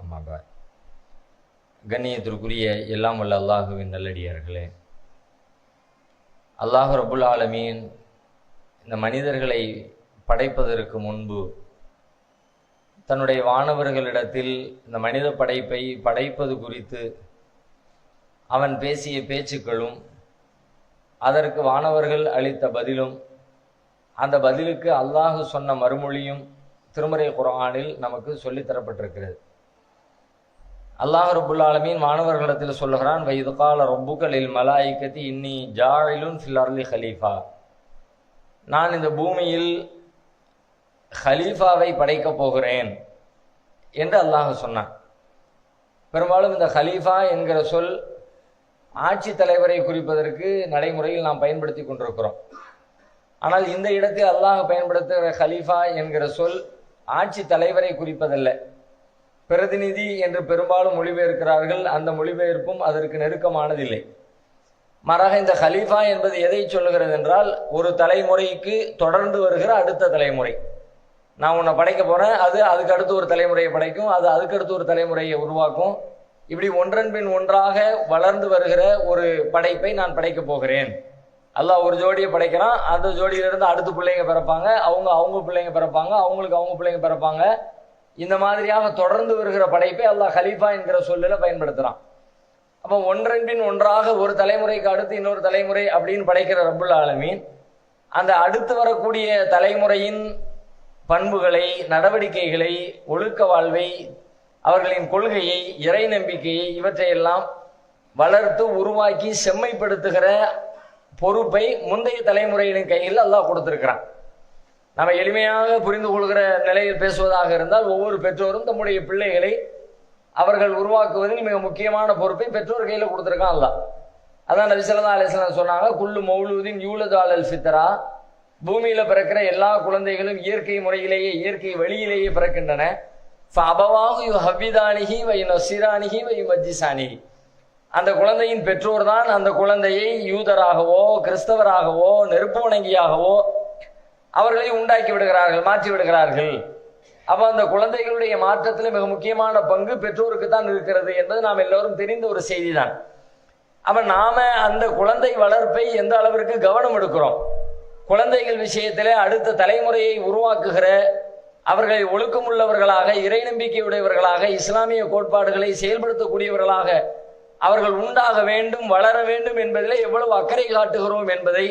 அம்மாபா கண்ணியத்திற்குரிய எல்லாம் வல்ல அல்லாஹுவின் நல்லடியார்களே, அல்லாஹ் ரப்புல் ஆலமீன் இந்த மனிதர்களை படைப்பதற்கு முன்பு தன்னுடைய வானவர்களிடத்தில் இந்த மனித படைப்பை படைப்பது குறித்து அவன் பேசிய பேச்சுக்களும் அதற்கு வானவர்கள் அளித்த பதிலும் அந்த பதிலுக்கு அல்லாஹ் சொன்ன மறுமொழியும் திருமறை குர்ஆனில் நமக்கு சொல்லித்தரப்பட்டிருக்கிறது. அல்லாஹ் ரப்புல் ஆலமீன் மாணவர்களிடத்தில் சொல்லுகிறான், வைது கால ரப்புக லில் மலாயிகத்தி இன்னி ஜாயிலுன் ஃபில் அர்லி ஹலீஃபா, நான் இந்த பூமியில் ஹலீஃபாவை படைக்கப் போகிறேன் என்று அல்லாஹ் சொன்னான். பெரும்பாலும் இந்த ஹலீஃபா என்கிற சொல் ஆட்சி தலைவரை குறிப்பதற்கு நடைமுறையில் நாம் பயன்படுத்தி கொண்டிருக்கிறோம். ஆனால் இந்த இடத்தில் அல்லாஹ் பயன்படுத்துகிற ஹலீஃபா என்கிற சொல் ஆட்சி தலைவரை குறிப்பதல்ல, பிரதிநிதி என்று பெரும்பாலும் மொழிபெயர்க்கிறார்கள். அந்த மொழிபெயர்ப்பும் அதற்கு நெருக்கமானதில்லை. மாறாக இந்த ஹலீஃபா என்பது எதை சொல்லுகிறது என்றால், ஒரு தலைமுறைக்கு தொடர்ந்து வருகிற அடுத்த தலைமுறை. நான் உன்னை படைக்க போறேன், அது அதுக்கு அடுத்து ஒரு தலைமுறையை படைக்கும், அது அதுக்கடுத்து ஒரு தலைமுறையை உருவாக்கும். இப்படி ஒன்றன் பின் ஒன்றாக வளர்ந்து வருகிற ஒரு படைப்பை நான் படைக்க போகிறேன். அல்லாஹ் ஒரு ஜோடியை படைக்கிறான், அந்த ஜோடியிலிருந்து அடுத்து பிள்ளைங்க பிறப்பாங்க, அவங்க பிள்ளைங்க பிறப்பாங்க, அவங்களுக்கு அவங்க பிள்ளைங்க பிறப்பாங்க. இந்த மாதிரியாக தொடர்ந்து வருகிற படைப்பை அல்லாஹ் ஹலீஃபா என்கிற சொல்லில் பயன்படுத்துறான். அப்போ ஒன்றன் பின் ஒன்றாக ஒரு தலைமுறைக்கு அடுத்து இன்னொரு தலைமுறை அப்படின்னு படைக்கிற ரப்புல் ஆலமீன் அந்த அடுத்து வரக்கூடிய தலைமுறையின் பண்புகளை, நடவடிக்கைகளை, ஒழுக்க வாழ்வை, அவர்களின் கொள்கையை, இறை நம்பிக்கையை, இவற்றையெல்லாம் வளர்த்து உருவாக்கி செம்மைப்படுத்துகிற பொறுப்பை முந்தைய தலைமுறையின் கையில் அல்லாஹ் கொடுத்திருக்கிறான். நம்ம எளிமையாக புரிந்து கொள்கிற நிலையில் பேசுவதாக இருந்தால், ஒவ்வொரு பெற்றோரும் தம்முடைய பிள்ளைகளை அவர்கள் உருவாக்குவதில் மிக முக்கியமான பொறுப்பை பெற்றோர் கையில் கொடுத்திருக்கான் அல்லாஹ். அதான் நபி ஸல்லல்லாஹு அலைஹி வஸல்லம் சொன்னாங்க, குல்லு மௌலூதின் யூலது அலல் ஃபித்ரா, பூமியில பிறக்கிற எல்லா குழந்தைகளும் இயற்கை முறையிலேயே, இயற்கை வழியிலேயே பிறக்கின்றன. ஃபஅபவாஹு யுஹவ்விதானிஹி வ யுனஸ்ஸிரானிஹி வ யுமஜ்ஜிசானிஹி, அந்த குழந்தையின் பெற்றோர் தான் அந்த குழந்தையை யூதராகவோ கிறிஸ்தவராகவோ நெருப்பு வணங்கியாகவோ அவர்களை உண்டாக்கி விடுகிறார்கள், மாற்றி விடுகிறார்கள். அப்ப அந்த குழந்தைகளுடைய மாற்றத்தில் மிக முக்கியமான பங்கு பெற்றோருக்கு தான் இருக்கிறது என்பது நாம் எல்லோரும் தெரிந்த ஒரு செய்தி தான். அப்ப நாம அந்த குழந்தை வளர்ப்பை எந்த அளவிற்கு கவனம் எடுக்கிறோம், குழந்தைகள் விஷயத்திலே அடுத்த தலைமுறையை உருவாக்குகிற, அவர்களை ஒழுக்கமுள்ளவர்களாக, இறை நம்பிக்கையுடையவர்களாக, இஸ்லாமிய கோட்பாடுகளை செயல்படுத்தக்கூடியவர்களாக அவர்கள் உண்டாக வேண்டும், வளர வேண்டும் என்பதிலே எவ்வளவு அக்கறை காட்டுகிறோம் என்பதை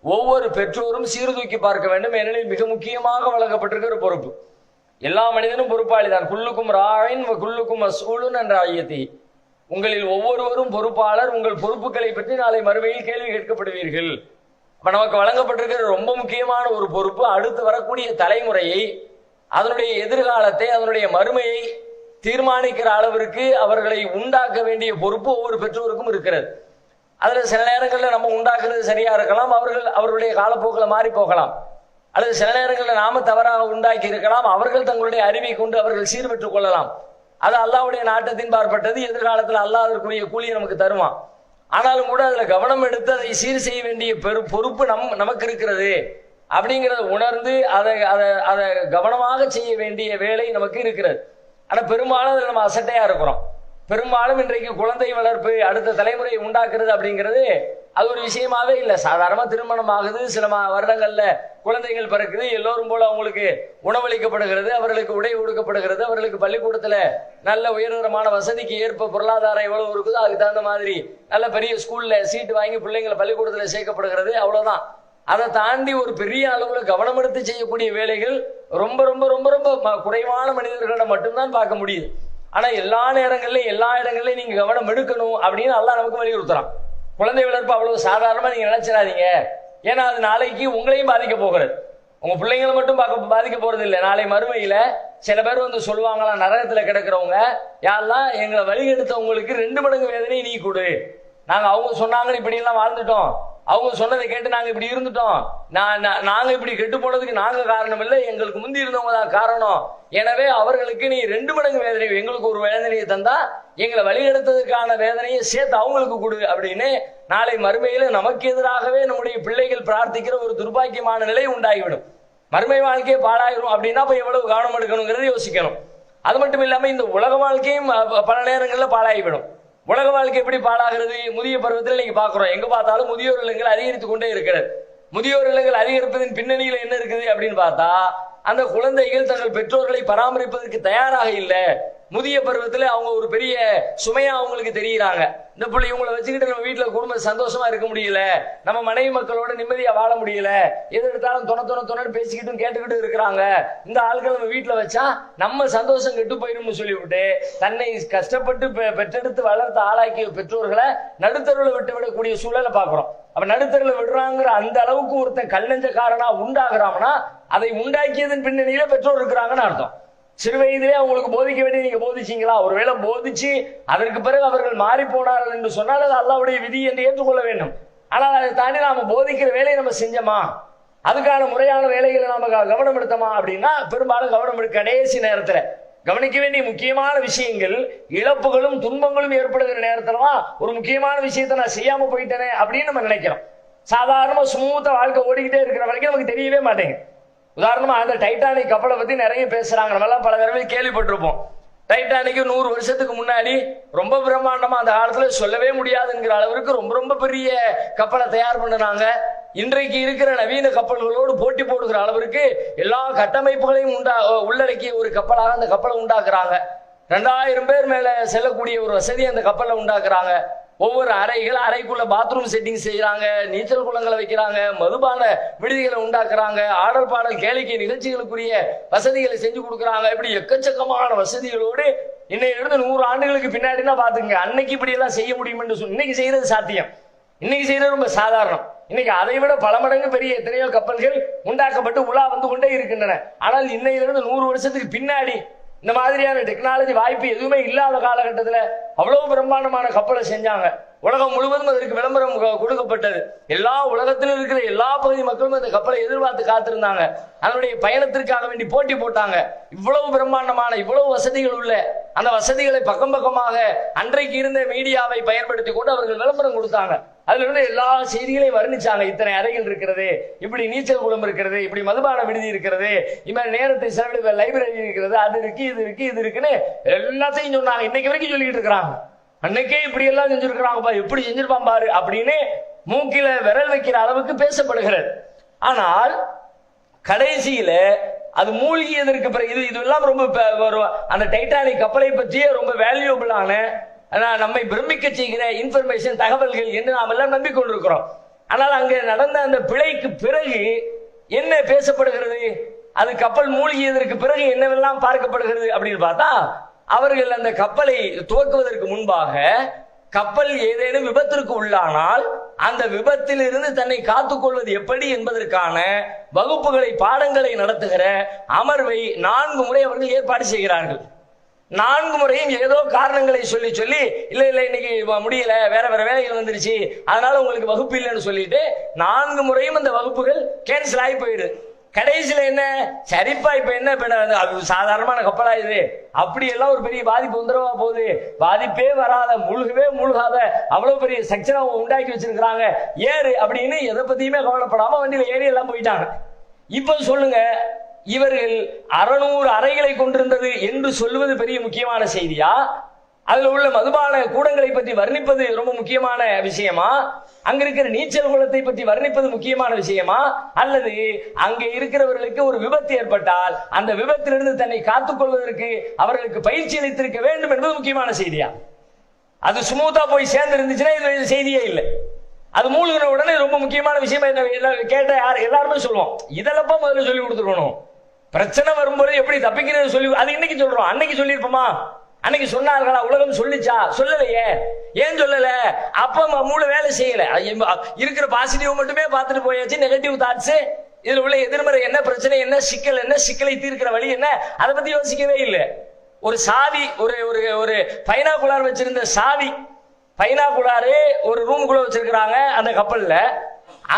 ஒவ்வொரு பெற்றோரும் சீர்தூக்கி பார்க்க வேண்டும். ஏனெனில் மிக முக்கியமாக வழங்கப்பட்டிருக்கிற பொறுப்பு. எல்லா மனிதனும் பொறுப்பாளிதான். குல்லுக்கும் ராயின் குல்லுக்கும் மஸ்ஊலுன் என்ற ஐயத்தி, உங்களில் ஒவ்வொருவரும் பொறுப்பாளர், உங்கள் பொறுப்புகளை பற்றி நாளை மறுமையில் கேள்வி கேட்கப்படுவீர்கள். அப்ப நமக்கு வழங்கப்பட்டிருக்கிற ரொம்ப முக்கியமான ஒரு பொறுப்பு, அடுத்து வரக்கூடிய தலைமுறையை, அதனுடைய எதிர்காலத்தை, அதனுடைய மறுமையை தீர்மானிக்கிற அளவிற்கு அவர்களை உண்டாக்க வேண்டிய பொறுப்பு ஒவ்வொரு பெற்றோருக்கும் இருக்கிறது. அதுல சில நேரங்களில் நம்ம உண்டாக்குறது சரியா இருக்கலாம், அவர்களுடைய காலப்போக்கில் மாறி போகலாம். அல்லது சில நேரங்களில் நாம தவறாக உண்டாக்கி இருக்கலாம், அவர்கள் தங்களுடைய அறிவை கொண்டு அவர்கள் சீர்பெற்றுக் கொள்ளலாம். அது அல்லாஹ்வுடைய நாட்டத்தின் பார்ப்பட்டது. எதிர்காலத்தில் அல்லாஹ் அதற்குரிய கூலியை நமக்கு தருவான். ஆனாலும் கூட அதுல கவனம் எடுத்து அதை சீர் செய்ய வேண்டிய பொறுப்பு நமக்கு இருக்கிறது அப்படிங்கிறத உணர்ந்து அதை கவனமாக செய்ய வேண்டிய வேலை நமக்கு இருக்கிறது. ஆனா பெரும்பாலும் அதில் நம்ம அசட்டையா இருக்கிறோம். பெரும்பாலும் இன்றைக்கு குழந்தை வளர்ப்பு, அடுத்த தலைமுறையை உண்டாக்குறது அப்படிங்கிறது அது ஒரு விஷயமாவே இல்லை. சாதாரணமா திருமணம் ஆகுது, சில வருடங்கள்ல குழந்தைகள் பிறக்குது, எல்லோரும் போல அவங்களுக்கு உணவளிக்கப்படுகிறது, அவர்களுக்கு உடை கொடுக்கப்படுகிறது, அவர்களுக்கு பள்ளிக்கூடத்துல நல்ல உயர்தரமான வசதிக்கு ஏற்ப பொருளாதாரம் எவ்வளவு இருக்குதோ அதுக்கு தகுந்த மாதிரி நல்ல பெரிய ஸ்கூல்ல சீட்டு வாங்கி பிள்ளைங்களை பள்ளிக்கூடத்துல சேர்க்கப்படுகிறது, அவ்வளவுதான். அதை தாண்டி ஒரு பெரிய அளவுல கவனம் எடுத்து செய்யக்கூடிய வேலைகள் ரொம்ப ரொம்ப ரொம்ப ரொம்ப குறைவான மனிதர்களிடம் மட்டும்தான் பார்க்க முடியுது. ஆனா எல்லா நேரங்கள்லயும் எல்லா இடங்கள்லயும் நீங்க கவனம் எடுக்கணும் அப்படின்னு அல்லாஹ் நமக்கு வலியுறுத்துறான். குழந்தை வளர்ப்பு அவ்வளவு சாதாரணமா நீங்க நினைச்சிடாதீங்க. ஏன்னா அது நாளைக்கு உங்களையும் பாதிக்க போகிறது. உங்க பிள்ளைங்களை மட்டும் பாதிக்க போறது இல்லை. நாளை மறுமையில சில பேர் வந்து சொல்லுவாங்களா, நரகத்துல கிடக்கிறவங்க, யாரெல்லாம் எங்களை வழி எடுத்தவங்களுக்கு 2 மடங்கு வேதனை நீ கொடு. நாங்க அவங்க சொன்னாங்கன்னு இப்படி எல்லாம் வாழ்ந்துட்டோம், அவங்க சொன்னதை கேட்டு நாங்க இப்படி இருந்துட்டோம், நாங்க இப்படி கெட்டு போனதுக்கு நாங்க காரணம் இல்லை, எங்களுக்கு முந்தி இருந்தவங்க தான் காரணம். எனவே அவர்களுக்கு நீ 2 மடங்கு வேதனை, எங்களுக்கு ஒரு வேதனையை தந்தா எங்களை வழி எடுத்ததுக்கான வேதனையை சேர்த்து அவங்களுக்கு கொடு அப்படின்னு நாளை மறுமையில நமக்கு எதிராகவே நம்முடைய பிள்ளைகள் பிரார்த்திக்கிற ஒரு துர்பாக்கியமான நிலை உண்டாகிவிடும். மறுமை வாழ்க்கையை பாழாயிரும். அப்படின்னா இப்ப எவ்வளவு கவனம் எடுக்கணுங்கிறத யோசிக்கணும். அது மட்டும் இல்லாம இந்த உலக வாழ்க்கையும் பல நேரங்களில் பாழாகிவிடும். உலக வாழ்க்கை எப்படி பாழாகிறது? முதிய பருவத்தில் நீங்க பாக்குறோம், எங்க பார்த்தாலும் முதியோர் இல்லங்கள் அதிகரித்துக் கொண்டே இருக்கிறது. முதியோர் இல்லங்கள் அதிகரிப்பதன் பின்னணியில் என்ன இருக்குது அப்படின்னு பார்த்தா, அந்த குழந்தைகள் தங்கள் பெற்றோர்களை பராமரிப்பதற்கு தயாராக இல்லை. முதிய பருவத்துல அவங்க ஒரு பெரிய சுமையா அவங்களுக்கு தெரியுறாங்க. இந்த பிள்ளை இவங்களை வச்சுக்கிட்டு நம்ம வீட்டுல குடும்ப சந்தோஷமா இருக்க முடியல, நம்ம மனைவி மக்களோட நிம்மதியா வாழ முடியல, எது எடுத்தாலும் தொண பேசிக்கிட்டும் கேட்டுக்கிட்டு இருக்கிறாங்க. இந்த ஆட்கள் நம்ம வீட்டுல வச்சா நம்ம சந்தோஷம் கெட்டு போயிடும்னு சொல்லிவிட்டு தன்னை கஷ்டப்பட்டு பெற்றெடுத்து வளர்த்த ஆளாக்கிய பெற்றோர்களை நடுத்தருவில் விட்டு விடக்கூடிய சூழலை பாக்குறோம். அப்ப நடுத்தருவில் விடுறாங்கிற அந்த அளவுக்கு ஒருத்தன் கல்லஞ்சக்காரனா உண்டாகிறான்னா அதை உண்டாக்கியதன் பின்னணியில பெற்றோர் இருக்கிறாங்கன்னு அர்த்தம். சிறு வயதிலே அவங்களுக்கு போதிக்க வேண்டிய நீங்க போதிச்சீங்களா? ஒருவேளை போதிச்சு அதற்கு பிறகு அவர்கள் மாறி போனார்கள் என்று சொன்னால் அது அல்லாஹ்வுடைய விதி என்று ஏற்றுக்கொள்ள வேண்டும். ஆனால் அதை தாண்டி நாம போதிக்கிற வேலையை நம்ம செஞ்சோமா, அதுக்கான முறையான வேலைகளை நாம கவனம் எடுத்தோமா அப்படின்னா பெரும்பாலும் கவனம் எடுக்க கடைசி நேரத்துல கவனிக்க வேண்டிய முக்கியமான விஷயங்கள், இழப்புகளும் துன்பங்களும் ஏற்படுகிற நேரத்துல தான் ஒரு முக்கியமான விஷயத்தை நான் செய்யாம போயிட்டேனே அப்படின்னு நம்ம நினைக்கிறோம். சாதாரணமா ஸ்மூத்தா வாழ்க்கை ஓடிக்கிட்டே இருக்கிற வரைக்கும் நமக்கு தெரியவே மாட்டேங்குது. உதாரணமா அந்த டைட்டானிக் கப்பலை பத்தி நிறைய பேசுறாங்க, நம்ம எல்லாம் பல தடவை கேள்விப்பட்டிருப்போம். டைட்டானிக் 100 வருஷத்துக்கு முன்னாடி ரொம்ப பிரம்மாண்டமா அந்த காலத்துல சொல்லவே முடியாதுங்கிற அளவிற்கு ரொம்ப ரொம்ப பெரிய கப்பலை தயார் பண்ணினாங்க. இன்றைக்கு இருக்கிற நவீன கப்பல்களோடு போட்டி போடுகிற அளவிற்கு எல்லா கட்டமைப்புகளையும் உள்ளடக்கிய ஒரு கப்பலாக அந்த கப்பலை உண்டாக்குறாங்க. 2000 பேர் மேல செல்லக்கூடிய ஒரு வசதி அந்த கப்பலை உண்டாக்குறாங்க. ஒவ்வொரு அறைக்குள்ள பாத்ரூம் செட்டிங் செய்யறாங்க, நீச்சல் குளங்களை வைக்கிறாங்க, மதுபான விடுதிகளை உண்டாக்குறாங்க, ஆடல் பாடல் கேளிக்கை நிகழ்ச்சிகளுக்குரிய வசதிகளை செஞ்சு கொடுக்குறாங்க. இப்படி எக்கச்சக்கமான வசதிகளோடு இன்னையிலிருந்து 100 ஆண்டுகளுக்கு பின்னாடினா பாத்துங்க, அன்னைக்கு இப்படி எல்லாம் செய்ய முடியும் என்று சொல்லி இன்னைக்கு செய்யறது சாத்தியம், இன்னைக்கு செய்யறது ரொம்ப சாதாரணம். இன்னைக்கு அதை விட பல மடங்கு பெரிய எத்தனையோ கப்பல்கள் உண்டாக்கப்பட்டு உலா வந்து கொண்டே இருக்கின்றன. ஆனால் இன்னையிலிருந்து 100 வருஷத்துக்கு பின்னாடி இந்த மாதிரியான டெக்னாலஜி வாய்ப்பு எதுவுமே இல்லாத காலகட்டத்தில் அவ்வளவு பிரம்மாண்டமான கப்பலை செஞ்சாங்க. உலகம் முழுவதும் அதற்கு விளம்பரம் கொடுக்கப்பட்டது. எல்லா உலகத்திலும் இருக்கிற எல்லா பகுதி மக்களும் அந்த கப்பலை எதிர்பார்த்து காத்திருந்தாங்க. அதனுடைய பயணத்திற்காக வேண்டி போட்டி போட்டாங்க. இவ்வளவு பிரம்மாண்டமான இவ்வளவு வசதிகள் உள்ள அந்த வசதிகளை பக்கம் பக்கமாக அன்றைக்கு இருந்த மீடியாவை பயன்படுத்தி கொண்டு அவர்கள் விளம்பரம் கொடுத்தாங்க. அதுல இருந்து எல்லா செய்திகளையும் வர்ணிச்சாங்க. இத்தனை அறைகள் இருக்கிறது, இப்படி நீச்சல் குளம் இருக்கிறது, இப்படி மதுபான விடுதி இருக்கிறது, இவன் நேரத்தை செலவிட லைப்ரரி இருக்கிறது, அது இருக்கு இது இருக்கு இது இருக்குன்னு எல்லாத்தையும் சொன்னாங்க. இன்னைக்கு வரைக்கும் சொல்லிட்டு இருக்கிறாங்க. அன்னைக்கே இப்படி எல்லாம் செஞ்சிருக்கிறாங்க, எப்படி செஞ்சிருப்பான் பாரு அப்படின்னு மூக்கில விரல் வைக்கிற அளவுக்கு பேசப்படுகிறது. ஆனால் கடைசியில அது மூழ்கியதற்கு பிறகு இதெல்லாம் ரொம்ப அந்த டைட்டானிக் கப்பலை பற்றிய ரொம்ப வேல்யூபிளான நம்மை பிரமிக்க செய்கிற இன்ஃபர்மேஷன் தகவல்கள் என்று நாம் எல்லாம் நம்பிக்கொண்டிருக்கிறோம். ஆனால் அங்கே நடந்த அந்த பிழைக்கு பிறகு என்ன பேசப்படுகிறது, அது கப்பல் மூழ்கியதற்கு பிறகு என்னவெல்லாம் பார்க்கப்படுகிறது அப்படின்னு பார்த்தா, அவர்கள் அந்த கப்பலை துவக்குவதற்கு முன்பாக கப்பல் ஏதேனும் விபத்திற்கு உள்ளானால் அந்த விபத்தில் இருந்து தன்னை காத்துக்கொள்வது எப்படி என்பதற்கான வகுப்புகளை பாடங்களை நடத்துகிற அமர்வை 4 முறை அவர்கள் ஏற்பாடு செய்கிறார்கள். 4 முறையும் ஏதோ காரணங்களை சொல்லி இல்ல இன்னைக்கு முடியல, வேற வேலைகள் வந்துருச்சு, அதனால உங்களுக்கு வகுப்பு இல்லைன்னு சொல்லிட்டு 4 முறையும் அந்த வகுப்புகள் கேன்சல் ஆகி போயிடுது. கடைசியில என்ன, சரிப்பா இப்ப என்ன அது சாதாரணமான கப்பலா இது, அப்படி எல்லாம் ஒரு பெரிய பாதிப்பு வந்துடவா போகுது, பாதிப்பே வராத முழுகவே முழுகாத அவ்வளவு பெரிய செக்ஷனை உண்டாக்கி வச்சிருக்கிறாங்க, ஏறு அப்படின்னு எதை பத்தியுமே கவலைப்படாம வண்டியில ஏறி எல்லாம் போயிட்டாங்க. இப்ப சொல்லுங்க, இவர்கள் 600 அறைகளை கொண்டிருந்தது என்று சொல்லுவது பெரிய முக்கியமான செய்தியா, அதுல உள்ள மதுபான கூடங்களை பற்றி வர்ணிப்பது ரொம்ப முக்கியமான விஷயமா, அங்க இருக்கிற நீச்சல் குளத்தை பற்றி வர்ணிப்பது முக்கியமான விஷயமா, அல்லது அங்கே இருக்கிறவர்களுக்கு ஒரு விபத்து ஏற்பட்டால் அந்த விபத்திலிருந்து தன்னை காத்துக்கொள்வதற்கு அவர்களுக்கு பயிற்சி அளித்திருக்க வேண்டும் என்பது முக்கியமான செய்தியா? அது ஸ்மூத்தா போய் சேர்ந்து இருந்துச்சுன்னா இது செய்தியே இல்லை. அது மூழ்கிற உடனே ரொம்ப முக்கியமான விஷயம் என்ன கேட்ட எல்லாருமே சொல்லுவோம், இதெல்லாம் முதல்ல சொல்லி கொடுத்துருக்கணும். பிரச்சனை வரும்போது எப்படி தப்பிக்கிறது சொல்லி, அது இன்னைக்கு சொல்றோம், அன்னைக்கு சொல்லியிருப்போமா? அன்னைக்கு சொன்னார்களா? உலகம் சொல்லிச்சா? சொல்லலையே. ஏன் சொல்லல? அப்ப மூளை வேலை செய்யல. இருக்கிற பாசிட்டிவ் மட்டுமே பார்த்துட்டு போயாச்சு. நெகட்டிவ் தாட்ஸ், இதுல உள்ள எதிர்மறை என்ன, பிரச்சனை என்ன, சிக்கல் என்ன, சிக்கலை தீர்க்கிற வழி என்ன, அதை பத்தி யோசிக்கவே இல்லை. ஒரு சாவி, ஒரு பைனாகுலார் வச்சிருந்த சாவி, பைனாகுலாரு ஒரு ரூமுக்குள்ள வச்சிருக்கிறாங்க அந்த கப்பல்ல.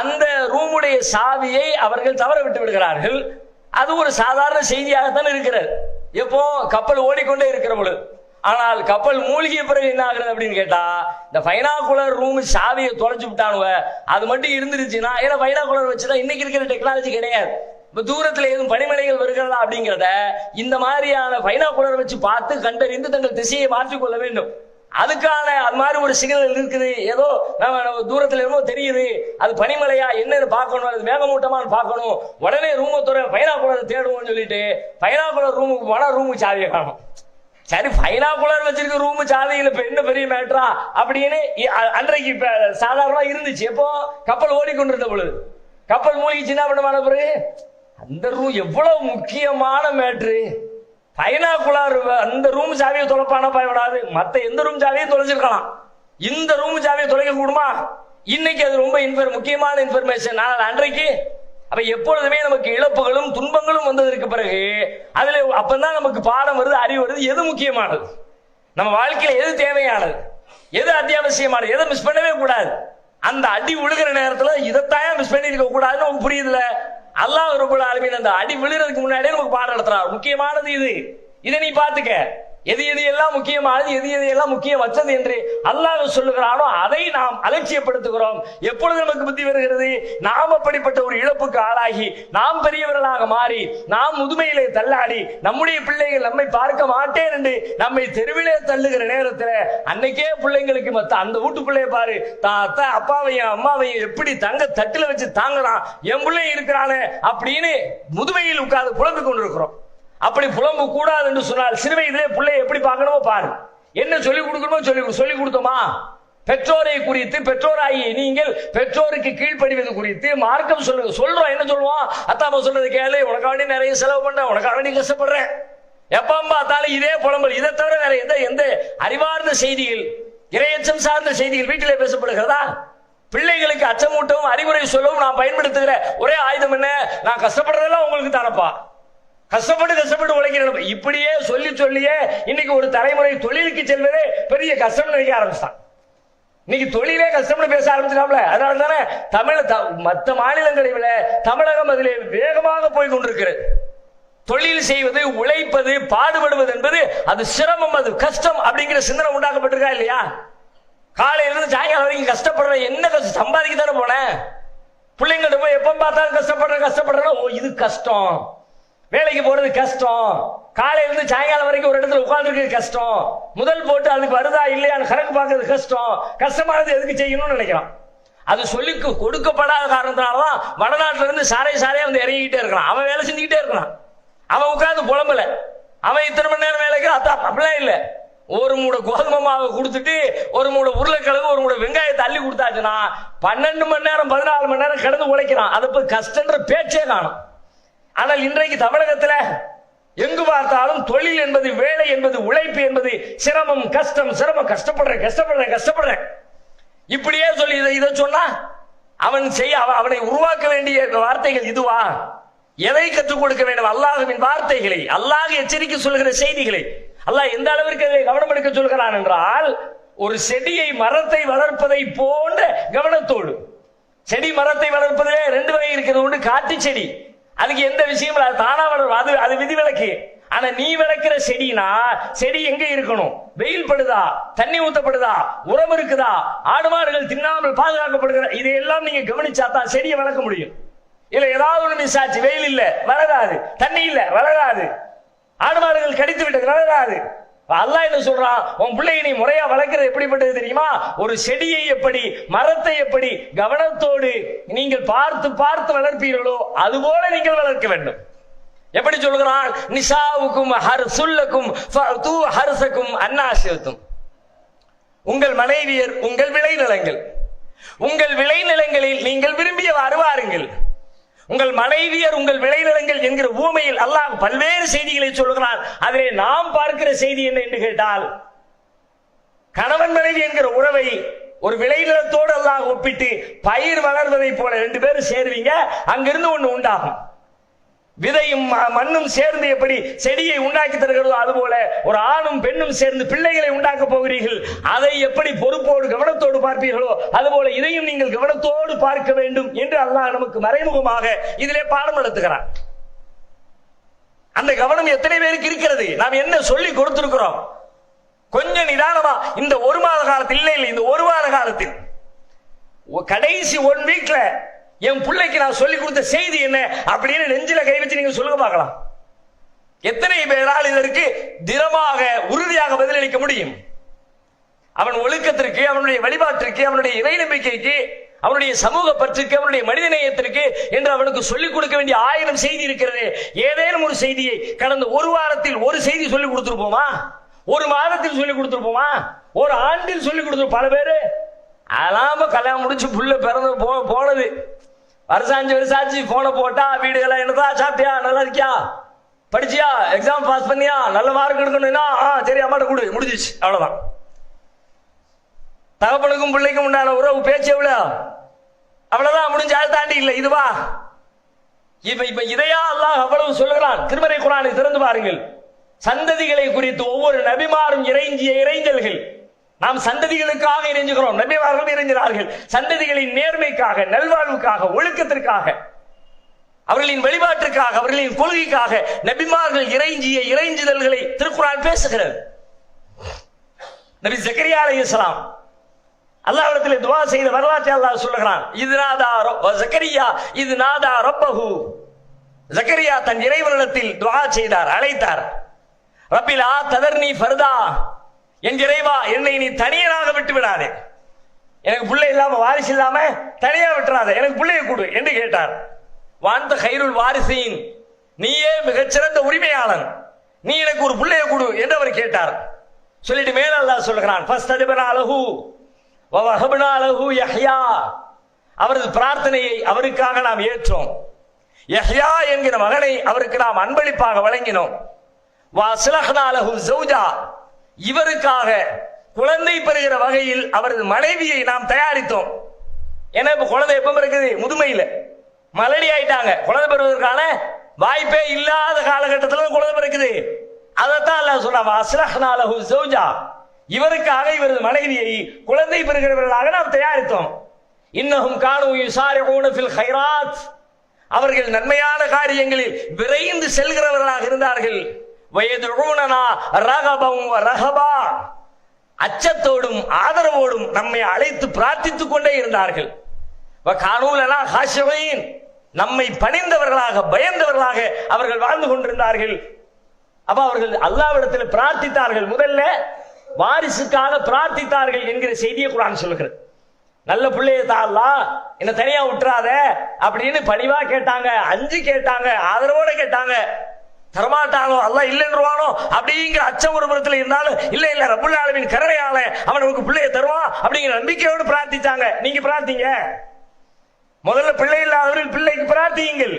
அந்த ரூமுடைய சாவியை அவர்கள் தவற விட்டு விடுகிறார்கள். அது ஒரு சாதாரண செய்தியாகத்தான் இருக்கிறது எப்போ கப்பல் ஓடிக்கொண்டே இருக்கிற பொழுது. ஆனால் கப்பல் மூழ்கிய பிறகு என்ன ஆகுறது அப்படின்னு கேட்டா, இந்த பைனாகுலர் ரூம் சாவியை தொலைச்சு விட்டானுவ, அது மட்டும் இருந்துருச்சுன்னா, ஏன்னா பைனாகுலர் வச்சுதான் இன்னைக்கு இருக்கிற டெக்னாலஜி கிடையாது. தூரத்துல எதுவும் பனிமலைகள் வருகிறதா அப்படிங்கிறத இந்த மாதிரியான பைனாகுலர் வச்சு பார்த்து கண்டறிந்து தங்கள் திசையை மாற்றிக்கொள்ள வேண்டும். அதுக்கான அது மாதிரி ஒரு சிக்னல் இருக்குது, ஏதோ நம்ம தூரத்துல என்னமோ தெரியுது, அது பனிமலையா என்னன்னு பார்க்கணும், அது மேகமூட்டமானு பார்க்கணும், உடனே ரூமை துறை பைனாகுலர் தேடுவோம்னு சொல்லிட்டு பைனாகுலர் ரூமுக்கு போனா ரூமுக்கு சாவியை காணும். சரி, பைனாகுலர் வச்சிருக்க ரூமு சாவியில் இப்ப என்ன பெரிய மேட்டரா அப்படின்னு அன்றைக்கு இப்ப சாதாரணமா இருந்துச்சு. எப்போ கப்பல் ஓடிக்கொண்டிருந்த பொழுது, கப்பல் மூழ்கிச்சு என்ன பண்ண பிறகு அந்த ரூம் எவ்வளவு முக்கியமான மேட்ரு. பைனாகுலர் அந்த ரூம் சாவியை தொலைப்பானா பயப்படாது, மத்த எந்த ரூம் சாவியும் தொலைச்சிருக்கலாம், இந்த ரூம் சாவியை தொலைக்க கூடுமா? இன்னைக்கு அது ரொம்ப முக்கியமான இன்ஃபர்மேஷன். ஆனால் அன்றைக்கு அப்ப எப்பொழுதுமே நமக்கு இழப்புகளும் துன்பங்களும் வந்ததற்கு பிறகு அதுல அப்பதான் நமக்கு பாடம் வருது, அறிவு வருது, எது முக்கியமானது, நம்ம வாழ்க்கையில எது தேவையானது, எது அத்தியாவசியமானது, எதை மிஸ் பண்ணவே கூடாது. அந்த அடி விழுகிற நேரத்துல இதைத்தான் மிஸ் பண்ணிருக்க கூடாதுன்னு நமக்கு புரியுதுல. அல்லாஹ் ரப்பல் ஆலமீன் அந்த அடி விழுறதுக்கு முன்னாடியே நமக்கு பாடம் நடத்துறாரு. முக்கியமானது இது, இதை நீ பாத்துக்க. எது எது எல்லாம் முக்கியமானது, எது எது எல்லாம் முக்கியமற்றது என்று அல்லாஹ் சொல்லுகிறானோ அதை நாம் அலட்சியப்படுத்துகிறோம். எப்பொழுது நமக்கு புத்தி வருகிறது, நாம் அப்படிப்பட்ட ஒரு இழப்புக்கு ஆளாகி நாம் பெரியவர்களாக மாறி நாம் முதுமையிலே தள்ளாடி நம்முடைய பிள்ளைகள் நம்மை பார்க்க மாட்டேன் என்று நம்மை தெருவிலே தள்ளுகிற நேரத்தில் அன்னைக்கே பிள்ளைங்களுக்கு அந்த வீட்டு பிள்ளைய பாரு, அத்தா அப்பாவையும் அம்மாவையும் எப்படி தங்க தட்டுல வச்சு தாங்கலாம், என் பிள்ளை இருக்கிறானே அப்படின்னு முதுமையில் உட்கார்ந்து புலம்பிக் கொண்டிருக்கிறோம். அப்படி புலம்பு கூடாது என்று சொன்னால் சிறு வயதிலே பிள்ளை எப்படி பார்க்கணுமோ பாரு, என்ன சொல்லிக் கொடுக்கணுமோ சொல்லி கொடுத்தோமா? பெற்றோரை குறித்து, பெற்றோராகி நீங்கள் பெற்றோருக்கு கீழ்ப்படிவது குறித்து மார்க்கம் சொல்றோம். என்ன சொல்லுவோம்? அத்தாப்பா சொல்றது கேளு, உனக்காக வேண்டி நிறைய செலவு பண்றேன், உனக்காக வேண்டி கஷ்டப்படுறேன், எப்ப பார்த்தாலும் இதே புலம்பல். இதை தவிர வேற எந்த அறிவார்ந்த செய்திகள், இறையச்சம் சார்ந்த செய்திகள் வீட்டிலே பேசப்படுகிறதா? பிள்ளைகளுக்கு அச்சமூட்டவும் அறிவுரை சொல்லவும் நான் பயன்படுத்துகிற ஒரே ஆயுதம் என்ன? நான் கஷ்டப்படுறதெல்லாம் உங்களுக்கு தானப்பா, கஷ்டப்பட்டு உழைக்கிறேன். இப்படியே சொல்லியே இன்னைக்கு ஒரு தலைமுறை தொழிலுக்கு செல்வதே பெரிய கஷ்டம் நினைக்க ஆரம்பிச்சான். இன்னைக்கு தொழிலே கஷ்டம்னு பேச ஆரம்பிச்சிடாமல. அதனால தானே மற்ற மாநிலங்களை விட தமிழகம் அதிலே வேகமாக போய் கொண்டிருக்கிறது. தொழில் செய்வது, உழைப்பது, பாடுபடுவது என்பது அது சிரமம், அது கஷ்டம் அப்படிங்கிற சிந்தனை உண்டாக்கப்பட்டிருக்கா இல்லையா? காலையிலிருந்து சாயங்காலம் வரைக்கும் கஷ்டப்படுற, என்ன கஷ்டம், சம்பாதிக்க தானே போனேன். பிள்ளைங்கள்ட்ட போய் எப்ப பார்த்தாலும் கஷ்டப்படுறேன், ஓ இது கஷ்டம், வேலைக்கு போறது கஷ்டம், காலையில இருந்து சாயங்காலம் வரைக்கும் ஒரு இடத்துல உட்கார்ந்து கஷ்டம், முதல் போட்டு அதுக்கு வருதா இல்லையான்னு கணக்கு பார்க்கறது கஷ்டம், கஷ்டமானது எதுக்கு செய்யணும்னு நினைக்கிறான். அது சொல்லி கொடுக்கப்படாத காரணத்தினாலதான் வடநாட்டுல இருந்து சாரையா வந்து இறங்கிக்கிட்டே இருக்கான். அவன் வேலை செஞ்சுக்கிட்டே இருக்கான், அவன் உட்கார்ந்து புலம்பல, அவன் இத்தனை மணி நேரம் வேலைக்கு அப்படிலாம் இல்ல. ஒரு மூட கோதுமை மாவை கொடுத்துட்டு ஒரு மூட உருளைக்கிழங்கு ஒரு மூட வெங்காயத்தை அள்ளி கொடுத்தாச்சுன்னா 12 மணி நேரம் 14 மணி நேரம் கிடந்து உழைக்கிறான். அது போய் கஷ்டன்ற பேச்சே காணும். ஆனால் இன்றைக்கு தமிழகத்தில் எங்கு பார்த்தாலும் தொழில் என்பது, வேலை என்பது, உழைப்பு என்பது சிரமம், கஷ்டம், சிரமம், கஷ்டப்படுறேன் இப்படியே சொல்லி இதை சொன்னா அவனை உருவாக்க வேண்டிய வார்த்தைகள் இதுவா? எதை கற்றுக் கொடுக்க வேண்டும்? அல்லாஹ்வின் வார்த்தைகளை, அல்லாஹ் எச்சரிக்கை சொல்கிற செய்திகளை. அல்லாஹ் எந்த அளவிற்கு அதை கவனம் எடுக்க சொல்கிறான் என்றால், ஒரு செடியை மரத்தை வளர்ப்பதை போன்ற கவனத்தோடு. செடி மரத்தை வளர்ப்பதிலே 2 வகை இருக்கிறது. ஒன்று காட்டு செடி, அதுக்கு எந்த விஷயமும் அது தானா வளரும், அது விதிவிலக்கு. ஆனா நீ வளர்க்கிற செடினா செடி எங்க இருக்கணும்? வெயில் படுதா, தண்ணி ஊத்தப்படுதா, உரம் இருக்குதா, ஆடு மாடுகள் தின்னாமல் பாதுகாக்கப்படுகிற, இதையெல்லாம் நீங்க கவனிச்சாதான் செடியை வளர்க்க முடியும். இல்ல ஏதாவது ஒண்ணு மிஸ் ஆச்சு, வெயில் இல்ல வளராது, தண்ணி இல்ல வளராது, ஆடு மாடுகள் கடித்து விட்டது வளராது. அல்லாஹ் என்ன சொல்றான்? உன் பிள்ளையை நீ முறையா வளர்க்கிறது எப்படிப்பட்டது தெரியுமா? ஒரு செடியை எப்படி, மரத்தை எப்படி கவனத்தோடு நீங்கள் பார்த்து வளர்ப்பீர்களோ அதுபோல நீங்கள் வளர்க்க வேண்டும். எப்படி சொல்கிறான்? நிசாவுக்கும் ஹர்சுல்லக்கும் ஃபது ஹர்சக்கும் அன்னாஷியத்தும். உங்கள் மனைவியர் உங்கள் விளைநிலங்களில் நீங்கள் விரும்பியவாறு வாருங்கள். உங்கள் மனைவியர் உங்கள் விளைநிலங்கள் என்கிற ஊமையில் அல்லாஹ் பல்வேறு செய்திகளை சொல்லுகிறான். அதிலே நாம் பார்க்கிற செய்தி என்ன என்று கேட்டால், கணவன் மனைவி என்கிற உறவை ஒரு விளைநிலத்தோடு அல்லாஹ் ஒப்பிட்டு பயிர் வளர்வதை போல 2 பேரும் சேருவீங்க, அங்கிருந்து ஒண்ணு உண்டாகும். விதையும் மண்ணும் சேர்ந்து எப்படி செடியை உண்டாக்கி தருகிறதோ அதுபோல ஒரு ஆணும் பெண்ணும் சேர்ந்து பிள்ளைகளை உண்டாக்க போகிறீர்கள். அதை எப்படி பொறுப்போடு கவனத்தோடு பார்ப்பீர்களோ அதுபோல இதையும் நீங்கள் கவனத்தோடு பார்க்க வேண்டும் என்று அல்லாஹ் நமக்கு மறைமுகமாக இதிலே பாடம் நடத்துகிறார். அந்த கவனம் எத்தனை பேருக்கு இருக்கிறது? நாம் என்ன சொல்லி கொடுத்திருக்கிறோம்? கொஞ்சம் நிதானமா இந்த 1 மாத காலத்தில், இல்லை இந்த 1 வார காலத்தில், கடைசி 1 வீக்ல என் பிள்ளைக்கு நான் சொல்லி கொடுத்த செய்தி என்ன அப்படின்னு நெஞ்சில கை வச்சு நீங்க சொல்லுங்க பார்க்கலாம். எத்தனை பேரால் இதற்கு திடமாக உறுதியாக பதிலளிக்க முடியும்? அவன் ஒழுக்கத்திற்கு, அவனுடைய வழிபாட்டிற்கு, அவனுடைய இறை நம்பிக்கைக்கு, அவனுடைய சமூக பற்றுக்கு, அவனுடைய மனித நேயத்திற்கு என்று அவனுக்கு சொல்லிக் கொடுக்க வேண்டிய 1000 செய்தி இருக்கிறது. ஏதேனும் ஒரு செய்தியை கடந்த ஒரு வாரத்தில் ஒரு செய்தி சொல்லிக் கொடுத்திருப்போமா? ஒரு மாதத்தில் சொல்லிக் கொடுத்திருப்போமா? ஒரு ஆண்டில் சொல்லிக் கொடுத்திருப்போம். பல பேரு அலாம கல்யாணம் முடிச்சு புள்ள பிறந்து போனது வருஷாஞ்சு வருஷாச்சு போன போட்டா வீடுகளை என்னதா சாப்பிட்டியா, நல்லா இருக்கியா, படிச்சியா, எக்ஸாம் பாஸ் பண்ணியா, நல்ல மார்க் எடுக்கணும்னா சரி அம்மாட்ட கொடு, முடிஞ்சிச்சு, அவ்வளவுதான். தகப்பனுக்கும் பிள்ளைக்கும் உண்டான உறவு பேச்சு எவ்வளவு, அவ்வளவுதான், முடிஞ்ச அதை தாண்டி இல்லை. இதுவா இப்ப இதையா அல்லாஹ் அவ்வளவு சொல்லுகிறான்? திருமறை குர்ஆனை திறந்து பாருங்கள். சந்ததிகளை குறித்து ஒவ்வொரு நபிமாரும் இறைஞ்சிய இறைஞ்சல்கள். நாம் சந்ததிகளுக்காக இறைஞ்சுகிறோம், நபிமார்கள் இறைஞ்சினார்கள். சந்ததிகளின் நேர்மைக்காக, நல்வாழ்வுக்காக, ஒழுக்கத்திற்காக, அவர்களின் வழிபாட்டிற்காக, அவர்களின் கொள்கைக்காக நபிமார்கள் இறைஞ்சிய இறைஞ்சுதல்களை திருக்குர்ஆன் பேசுகிறது. நபி ஜக்கரியா அலைஹிஸ்ஸலாம் அல்லாஹ்விடத்தில் துஆ செய்த வரலாற்றை அல்லாஹ் சொல்லுகிறான். ஜக்கரியா இது நாதா ரப்பஹு. ஜக்கரியா தன் இறைவனிடத்தில் துஆ செய்தார், அழைத்தார். ரப்பில் ஆ ததர்னி ஃபர்தா, என் இறைவா என்னை நீ தனியனாக விட்டு விடாதே, எனக்கு பிள்ளை இல்லாம வாரிசு இல்லாம தனியா விட்டுறாத, எனக்கு பிள்ளையை கொடு என்று கேட்டார். வாந்த கைருள் வாரிசீன், நீயே மிகச்சிறந்த உரிமையாளன், நீ எனக்கு ஒரு பிள்ளையை கொடு என்று அவர் கேட்டார். சொல்லிட்டு மேல அல்லாஹ் சொல்லுகிறான், ஃபஸ்தஜபனா லஹு வ வஹப்னா லஹு யஹ்யா, அவரது பிரார்த்தனையை அவருக்காக நாம் ஏற்றோம். யஹ்யா என்கிற மகனை அவருக்கு நாம் அன்பளிப்பாக வழங்கினோம். வ அஸ்லஹ்னா லஹு ஜௌஜா, இவருக்காக குழந்தை பெறுகிற வகையில் அவரது மனைவியை நாம் தயாரித்தோம். ஏன்னா இப்ப குழந்தை எப்ப இருக்குது? முதுமையில மலடி ஆயிட்டாங்க, குழந்தை பெறுவதற்கான வாய்ப்பே இல்லாத காலகட்டத்தில் குழந்தை பிறக்குது. அதைத்தான் அல்லாஹ் சொல்றான், அஸ்லஹ்னா லஹு ஜௌஜா, இவருக்காக இவரது மனைவியை குழந்தை பெறுகிறவர்களாக நாம் தயாரித்தோம். இன்னஹும் கானூ யுசாரிஊன ஃபில் கைராத், அவர்கள் நன்மையான காரியங்களில் விரைந்து செல்கிறவர்களாக இருந்தார்கள். வயதுஊனனா ரகபம் வ ரஹபா, அச்சத்தோடும் ஆதரவோடும் நம்மை அழைத்து பிரார்த்தித்துக் கொண்டே இருந்தார்கள். வகானூலனா ஹாஷிஈன், நம்மை பணிந்தவர்களாக பயந்தவர்களாக அவர்கள் வாழ்ந்து கொண்டிருந்தார்கள். அப்ப அவர்கள் அல்லாஹ்விடத்தில் பிரார்த்தித்தார்கள். முதல்ல வாரிசுக்காக பிரார்த்தித்தார்கள் என்கிற செய்தியை குர்ஆன் சொல்லுகிறது. நல்ல பிள்ளையை தா அல்லாஹ், என்ன தனியா விட்டுறாத அப்படின்னு பணிவா கேட்டாங்க, அஞ்சு கேட்டாங்க, ஆதரவோட கேட்டாங்க. தரமாட்டானோ, அல்லாஹ் இல்லைன்றுவானோ அப்படிங்கிற அச்சம் ஒரு புறத்தில் இருந்தாலும் இல்ல இல்ல ரப்புல் ஆலமீன் கருணையால அவன் நமக்கு பிள்ளையை தருவான் அப்படிங்கிற நம்பிக்கையோடு பிரார்த்தித்தாங்க. நீங்க பிரார்த்திங்க, முதல்ல பிள்ளை இல்லாதவர்கள் பிள்ளைக்கு பிரார்த்தியுங்கள்.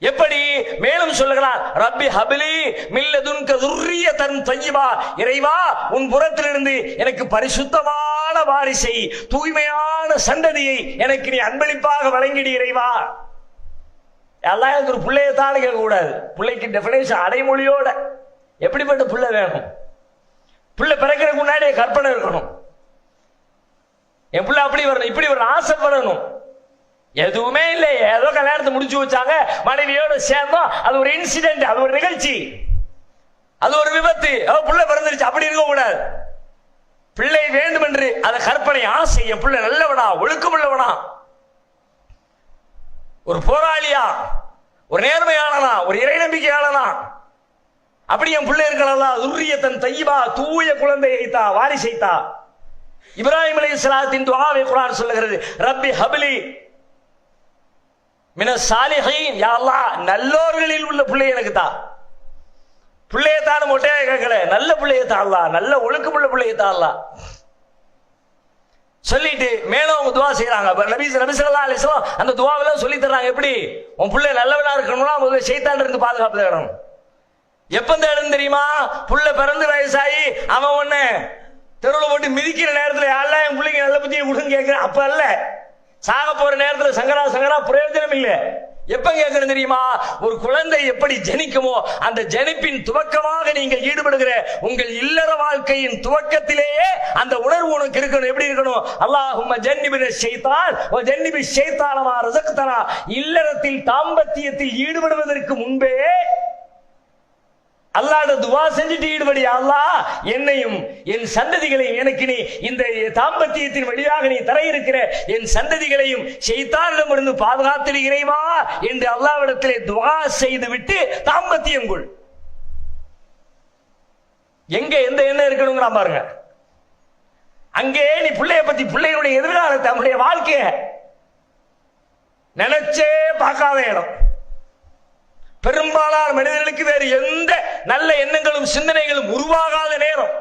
எப்படி? மேலும் சொல்லுகிறான், ரப்பி ஹபிலி மில்லதுன்க துர்ரியதன் தய்யிபா, இறைவா உன் புறத்திலிருந்து எனக்கு பரிசுத்தமான வாரிசை, தூய்மையான சந்ததியை எனக்கு நீ அன்பளிப்பாக வழங்கிடு இறைவா. எல்லாம் எனக்கு ஒரு பிள்ளையை தான் கேட்க கூடாது. பிள்ளைக்கு டெஃபினேஷன் அடைமொழியோட எப்படிப்பட்ட பிள்ளை வேணும்? பிள்ளை பிறக்கிறதுக்கு முன்னாடியே கற்பனை இருக்கணும், என் பிள்ளை அப்படி வரணும், இப்படி வரணும், ஆசைப்படணும். எதுவுமே இல்லை, ஏதோ கல்யாணத்தை முடிச்சு வச்சாங்க, மனைவியோட சேர்ந்தோம், அது ஒரு இன்சிடென்ட், அது ஒரு நிகழ்ச்சி, அது ஒரு விபத்து, பிள்ளை பிறந்துருச்சு, அப்படி இருக்க கூடாது. பிள்ளை வேண்டும் என்று அதை கற்பனை, ஆசை, என் பிள்ளை நல்லவனா, ஒழுக்கமுள்ளவனா, ஒரு போராளியா, ஒரு நேர்மையாளனா, ஒரு இறை நம்பிக்கையாளனா, அப்படி என் பிள்ளை இருக்கலாம். துர்ரியத்தன் தய்யிபா, தூய குழந்தையை தா, வாரிசை தா. இப்ராஹிம் அலைஹிஸ்ஸலாத்தின் துஆவை குர்ஆன் சொல்லுகிறது, ரப்பி ஹப்லி மின சாலிஹீன், யா அல்லாஹ் நல்லோர்களில் உள்ள பிள்ளை எனக்கு தா. பிள்ளையை தான் மொட்டையாக கேட்கல, நல்ல பிள்ளையை தா அல்லாஹ், நல்ல ஒழுக்கமுள்ள பிள்ளையை தா அல்லாஹ் சொல்லிட்டு மேலும் அவங்க துவா செய்யறாங்க. நபி ஸல்லல்லாஹு அலைஹி வஸல்லம் அந்த துவாவெல்லாம் சொல்லி தர்றாங்க. எப்படி? உன் பிள்ளை நல்லவனா இருக்கணும்னா முதல்ல ஷைத்தான்ல இருந்து பாதுகாப்பு தேடணும். எப்ப தேடணும் தெரியுமா? புள்ள பிறந்து வயசாகி அவன் ஒண்ணு தெருவில் போட்டு மிதிக்கிற நேரத்தில் யாரெல்லாம் என் பிள்ளைங்க நல்ல புத்தியை கொடுன்னு கேட்கிறேன், அப்ப அல்ல. சாக போற நேரத்தில் சங்கரா சங்கரா பிரயோஜனம் இல்லை. எப்ப கேட்கணும் தெரியுமா? ஒரு குழந்தை எப்படி ஜனிக்குமோ அந்த ஜனிப்பின் துவக்கமாக நீங்கள் ஈடுபடுகிற உங்கள் இல்லற வாழ்க்கையின் துவக்கத்திலேயே அந்த உணர்வு உனக்கு இருக்கணும். எப்படி இருக்கணும்? அல்லாஹும்ம ஜன்னிபின ஷைத்தான் வ ஜன்னிபி ஷைத்தான மா ரஸக்தனா, இல்லறத்தில் தாம்பத்தியத்தில் ஈடுபடுவதற்கு முன்பே அல்லாஹ்ட துவா செஞ்சுட்டு ஈடுபடி. அல்லாஹ் என்னையும் என் சந்ததிகளையும், எனக்கு நீ இந்த தாம்பத்தியத்தின் வழியாக நீ தர இருக்கிற என் சந்ததிகளையும் ஷைத்தானிடமிருந்து பாதுகாத்து இறைவா என்று அல்லாஹ்விடத்திலே துவா செய்து விட்டு தாம்பத்தியம் கொள். எங்க எந்த எண்ணம் இருக்கணுங்கிற பாருங்க. அங்கே நீ பிள்ளைய பத்தி, பிள்ளைகளுடைய எதிர்காலத்தை, நம்முடைய வாழ்க்கைய நினைச்சே பார்க்காத இடம். பெரும்பாலான மனிதர்களுக்கு வேறு எந்த நல்ல எண்ணங்களும் சிந்தனைகளும் உருவாகாத நேரம்.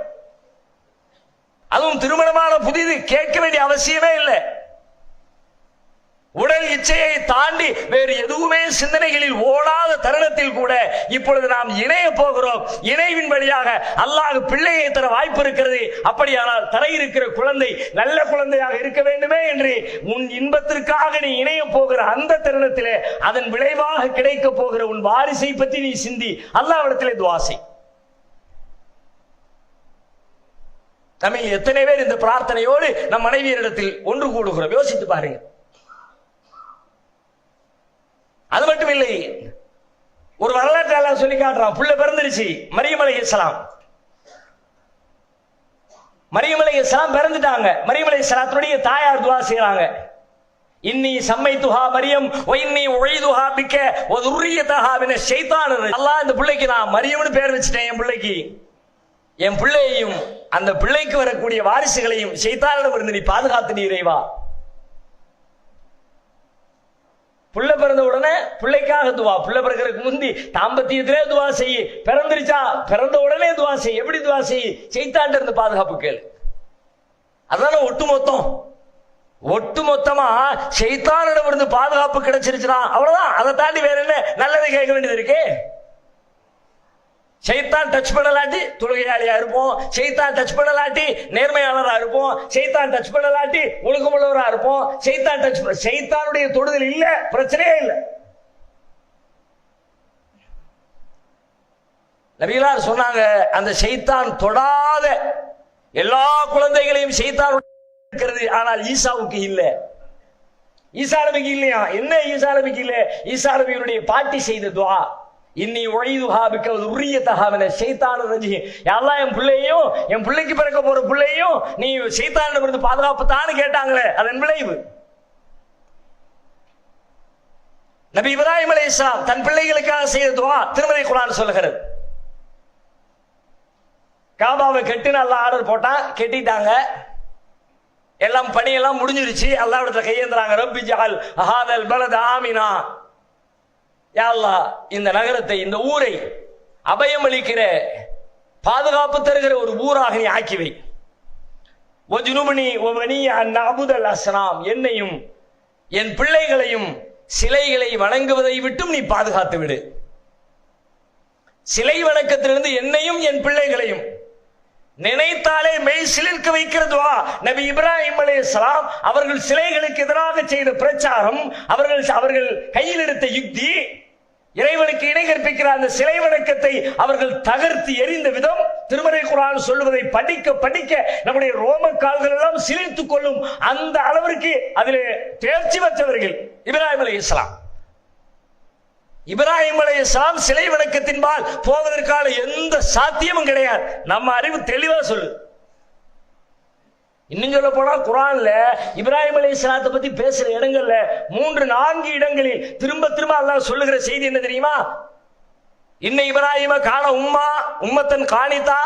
அதுவும் திருமணமான புதிது, கேட்க வேண்டிய அவசியமே இல்லை. உடல் இச்சையை தாண்டி வேறு எதுவுமே சிந்தனைகளில் ஓடாத தருணத்தில் கூட இப்பொழுது நாம் இணைய போகிறோம். இணைவின் வழியாக அல்லாஹ் பிள்ளையை தர வாய்ப்பு இருக்கிறது. அப்படியானால் தர இருக்கிற குழந்தை நல்ல குழந்தையாக இருக்க வேண்டுமே என்று உன் இன்பத்திற்காக நீ இணைய போகிற அந்த தருணத்திலே அதன் விளைவாக கிடைக்க போகிற உன் வாரிசை பற்றி நீ சிந்தி அல்லாஹ்விடத்திலே துஆ செய். தமிழ் எத்தனை பேர் இந்த பிரார்த்தனையோடு நம் மனைவியரிடத்தில் ஒன்று கூடுகிறோம்? யோசித்து பாருங்க. அது மட்டும் இல்லை, ஒரு வரலாற்று சொல்லி காட்டுறான். புள்ள பிறந்துருச்சு, மரியம் அலைஹிஸ்ஸலாம். மரியம் அலைஹிஸ்ஸலாம் பிறந்துட்டாங்க. மரியம் அலைஹிஸ்ஸலாத்துடைய தாயார் துஆ செய்றாங்க. இன்னி சம்மைத்துஹா மரியம் வ இன்னி உஈதுஹா பிக்க வ ذُرِّيَّتَهَا மின ஷைத்தான். அல்லாஹ் இந்த பிள்ளைக்கு நான் மரியம்னு பேர் வச்சிட்டேன். என் பிள்ளைக்கு, என் பிள்ளையையும் அந்த பிள்ளைக்கு வரக்கூடிய வாரிசுகளையும் ஷைத்தானிடமிருந்து நீ பாதுகாத்து இறைவா. புள்ள பிறந்த உடனே பிள்ளைக்காக துவா. புள்ள பிறக்கிறதுக்கு முந்தி தாம்பத்தியத்திலே துவா செய்ய. பிறந்துருச்சா, பிறந்த உடனே துவா செய்ய. எப்படி துவா செய்ய? ஷைத்தான்ட இருந்து பாதுகாப்பு கேளு. அதான ஒட்டுமொத்தமா ஷைத்தானிடமிருந்து பாதுகாப்பு கிடைச்சிருச்சுனா அவ்வளவுதான். அதை தாண்டி வேற என்ன நல்லதை கேட்க வேண்டியது இருக்கு? ஷைத்தான் டச் பண்ணலாட்டி தொழுகையாளியா இருப்போம், ஷைத்தான் டச் பண்ணலாட்டி நேர்மையாளரா இருப்போம், ஷைத்தான் டச் பண்ணலாட்டி ஒழுக்கமுள்ளவரா இருப்போம். ஷைத்தான் டச் பண்ண, ஷைத்தானுடைய தொடுதல் இல்ல, பிரச்சனையே இல்லை. நபிகளார் சொன்னாங்க, அந்த ஷைத்தான் தொடாத எல்லா குழந்தைகளையும் ஷைத்தான் இருக்கிறது, ஆனால் ஈசாவுக்கு இல்ல. ஈசா நபிக்கு இல்லையா? என்ன ஈசா நபிக்கு இல்ல? ஈசா நபியுடைய பாட்டி செய்த துஆ, இன்னி உஈதுஹா பிக்க வ ذُرِّيَّتَهَا மின ஷைத்தானிர் ரஜீம். யா அல்லாஹ் என் பிள்ளையையும் என் பிள்ளைக்கு பிறக்க போற பிள்ளையையும் நீ ஷைத்தானிடமிருந்து பாதுகாப்பு தான்னு கேட்டாங்களே, அதன் விளைவு. நபி இப்ராஹிம் அலைஹிஸ்ஸலாம் தன் பிள்ளைகளுக்காக செய்த துஆ திருமறை குர்ஆன் சொல்லுகிறது. காபாவை கட்டின அல்லாஹ் ஆர்டர் போட்டான், கட்டிட்டாங்க. எல்லாம் பணியெல்லாம் முடிஞ்சிருச்சு. அல்லாஹ்விடத்துல கையேந்துறாங்க. ரப்பி ஜஅல் ஹாதல் பலத ஆமினா. யா அல்லாஹ் இந்த நகரத்தை, இந்த ஊரை அபயம் அளிக்கிற, பாதுகாப்பு தருகிற ஒரு ஊராக நீ ஆக்கிவை. வஜ்னுப்னி வ பனிய அன் நஅபுதல் அஸ்னாம். என்னையும் என் பிள்ளைகளையும் சிலைகளை வணங்குவதை விட்டும் நீ பாதுகாத்து விடு. சிலை வணக்கத்திலிருந்து என்னையும் என் பிள்ளைகளையும் நினைத்தாலே மெய் சிலிர்க்க வைக்கிற துஆ. நபி இப்ராஹிம் அலைஹிஸ்ஸலாம் அவர்கள் சிலைகளுக்கு எதிராக செய்த பிரச்சாரம், அவர்கள் கையில் எடுத்த யுக்தி, இறைவனுக்கு இணை கற்பிக்கிற அந்த சிலை வணக்கத்தை அவர்கள் தகர்த்து எறிந்த விதம் திருமறை குர்ஆன் சொல்லுவதை படிக்க படிக்க நம்முடைய ரோம கால்கள் எல்லாம் சிலிர்த்துக் கொள்ளும். அந்த அளவிற்கு அதிலே தேர்ச்சி பெற்றவர்கள் இப்ராஹிம் அலைஹிஸ்ஸலாம். இப்ராஹிம் அலைஹிஸ்ஸலாம் சிலை வணக்கத்தின்பால் போவதற்கான எந்த சாத்தியமும் கிடையாது. நம்ம அறிவு தெளிவா சொல்லு. இன்னும் சொல்ல போனா குர்ஆன்ல இப்ராஹிம் அலைஹிஸ்ஸலாத்தை பத்தி பேசுற இடங்கள்ல 3-4 இடங்களில் திரும்ப திரும்ப அல்லாஹ் சொல்லுகிற செய்தி என்ன தெரியுமா? இன்ன இப்ராஹிம கான உம்மத்தன் காணிதா.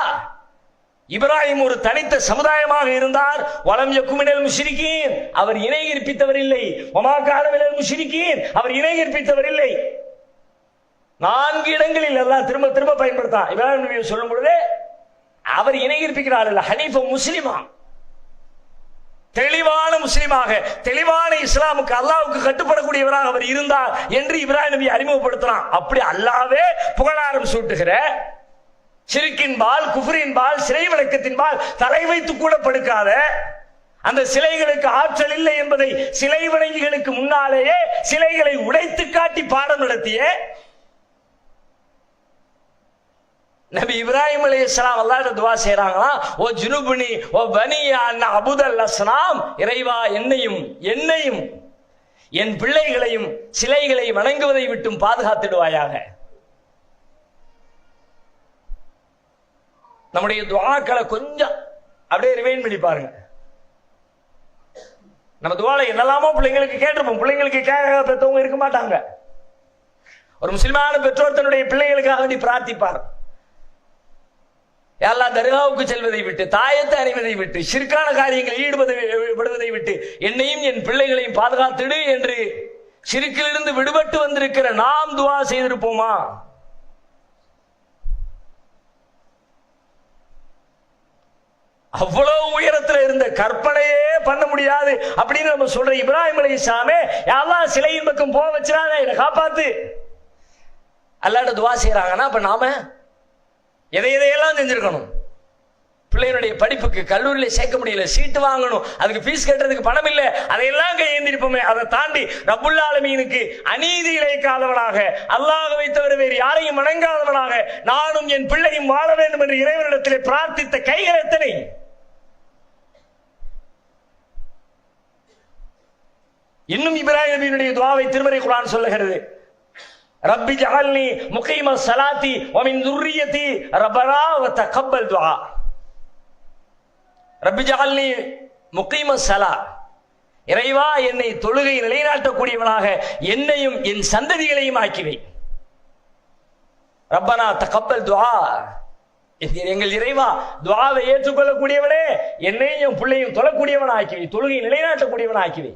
இப்ராஹிம் ஒரு தனித்த சமுதாயமாக இருந்தார். வலம் யகு மினல் முஷ்ரிகீன். அவர் இணை கற்பித்தவர் இல்லை. வமா கான மினல் முஷ்ரிகீன். அவர் இணை கற்பித்தவர் இல்லை. 4 இடங்களில் அல்லாஹ் திரும்ப திரும்ப பயன்படுத்தான். இப்ராஹிம் நபியை சொல்லும் பொழுது அவர் இணை கற்பிக்கிறார் இல்ல, ஹனீஃப முஸ்லிமா, தெளிவான முஸ்லிமாக, தெளிவான இஸ்லாமுக்கு அல்லாஹ்வுக்கு கட்டுப்படக்கூடியவராக அவர் இருந்தார் என்று இப்ராஹிம் நபி அறிமுகப்படுத்துறான். அப்படி அல்லாஹ்வே புகழாரம் சூட்டுகிற ஷிர்கின்பால், குஃப்ரின்பால், சிலை வணக்கத்தின்பால் தலை வைத்து கூட படுக்காத, அந்த சிலைகளுக்கு ஆற்றல் இல்லை என்பதை சிலை வணங்கிகளுக்கு முன்னாலேயே சிலைகளை உடைத்து காட்டி பாடம் நடத்திய நபி இப்ராஹிம் அலைஹிஸ்ஸலாம் அல்லாஹ்ட்ட துஆ செய்றாங்களா, ஓ ஜுனுப்னி ஓ பனிய அன் அபுதல் அஸ்னாம். இறைவா என்னையும் என் பிள்ளைகளையும் சிலைகளை வணங்குவதை விட்டும் பாதுகாத்திடுவாயாக. நம்முடைய துஆக்களை கொஞ்சம் அப்படியே ரிவைண்ட் பண்ணி பாருங்க. நம்ம துஆல என்னெல்லாமோ பிள்ளைங்களுக்கு கேட்டிருப்போம். பிள்ளைங்களுக்கு கேட்க பெற்றவங்க இருக்க மாட்டாங்க. ஒரு முஸ்லிமான பெற்றோர் தன்னுடைய பிள்ளைகளுக்காக வேண்டி பிரார்த்திப்பார். யா அல்லாஹ், தர்காவுக்கு செல்வதை விட்டு, தாயத்தை அணிவதை விட்டு, ஷிர்கான காரியங்கள் ஈடுபடுவதை விட்டு என்னையும் என் பிள்ளைகளையும் பாதுகாத்துடு என்று ஷிர்கிலிருந்து விடுபட்டு வந்திருக்கிற நாம் துஆ செய்திருப்போமா? அவ்வளவு உயரத்துல இருந்த கற்பனையே பண்ண முடியாது அப்படின்னு நம்ம சொல்ற இப்ராஹிம் அலைஹிஸ்ஸலாமே, யா அல்லாஹ் சிலையின் பக்கம் போக வச்சிடாத, என்னை காப்பாத்து அல்லாஹ்ட்ட துஆ செய்யறாங்கன்னா அப்ப நாம எதையெல்லாம் செஞ்சிருக்கணும்? பிள்ளைகளுடைய படிப்புக்கு கல்லூரியில சேர்க்க முடியல, சீட்டு வாங்கணும், அதுக்கு ஃபீஸ் கட்டுறதுக்கு பணம் இல்லை, அதையெல்லாம் கையேந்திருப்போமே. அதை தாண்டி ரப்புல் ஆலமீனுக்கு அநீதி இழைக்காதவனாக, அல்லாஹ்வை தவிர வேறு யாரையும் வணங்காதவனாக நானும் என் பிள்ளையும் வாழ வேண்டும் என்று இறைவனிடத்திலே பிரார்த்தித்த கைகள் எத்தனை? இன்னும் இப்ராஹிம் நபியினுடைய துஆவை திருமறை குர்ஆன் சொல்லுகிறது. ரப்பி ஜஅல்னி முகீம ஸலாத்தி வ மின் ذُرِّيَّتِي ரப்பனா வ தகப்பல் துஆ. ரப்பி ஜஅல்னி முகீம ஸலா, இறைவா என்னை தொழுகை நிலைநாட்டக்கூடியவனாக என்னையும் என் சந்ததிகளையும் ஆக்கிவை. ரப்பனா தகப்பல் துஆ, எங்கள் இறைவா துஆவை ஏற்றுக்கொள்ளக்கூடியவனே, என்னையும் என் பிள்ளையும் தொழக்கூடியவனா ஆக்கிவை, தொழுகை நிலைநாட்டக்கூடியவனா ஆக்கிவை.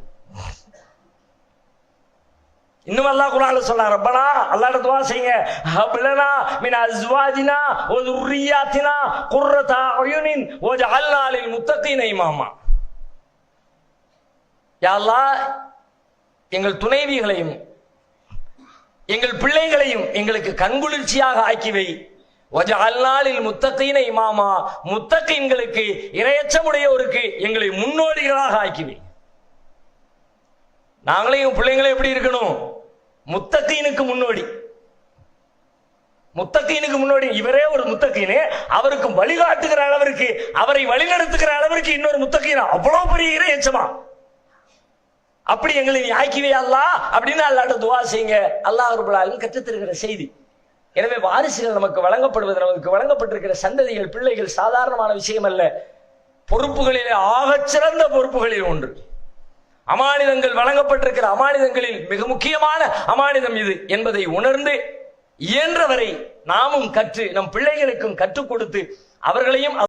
இன்னும் அல்லாஹ் குர்ஆன்ல சொல்றான், ரப்பனா, அல்லாஹ்ட்ட துஆ செய்யுங்க, ஹப்லனா மின் அஸ்வாஜினா வ ذُرِّيَّاتِنَا குர்ரத அயுனின் வஜஅல்னா லில் முத்தகீன இமாமா. யா அல்லாஹ், எங்கள் துணைவிகளையும் எங்கள் பிள்ளைகளையும் எங்களுக்கு கண்குளிர்ச்சியாக ஆக்கிவை. வஜஅல்னா லில் முத்தகீன இமாமா, முத்தகீன்களுக்கு இறையச்சமுடையோருக்கு எங்களை முன்னோடிகளாக ஆக்கிவை. நாங்களையும் பிள்ளைங்களும் எப்படி இருக்கணும்? முத்தகீனுக்கு முன்னோடி. முத்தகீனுக்கு முன்னோடி இவரே ஒரு முத்தகீனு, அவருக்கு வழிகாட்டுகிற அளவிற்கு, அவரை வழிநடத்துகிற அளவிற்கு இன்னொரு முத்தகீனா, அவ்வளவு பெரிய இறையச்சமா. அப்படி எங்களை நீ ஆக்கிவே அல்லாஹ் அப்படின்னு அல்லாஹ்ட்ட துஆ செய்யுங்க. அல்லாஹ் ரப்பல் ஆலமீன் கற்றுத் தருகிற செய்தி. எனவே வாரிசுகள் நமக்கு வழங்கப்படுவது, நமக்கு வழங்கப்பட்டிருக்கிற சந்ததிகள், பிள்ளைகள் சாதாரணமான விஷயம் அல்ல. பொறுப்புகளிலே ஆகச்சிறந்த பொறுப்புகளில் ஒன்று. அமானிதங்கள் வழங்கப்பட்டிருக்கிற அமானிதங்களில் மிக முக்கியமான அமானிதம் இது என்பதை உணர்ந்து இயன்றவரை நாமும் கற்று நம் பிள்ளைகளுக்கும் கற்றுக் கொடுத்து அவர்களையும்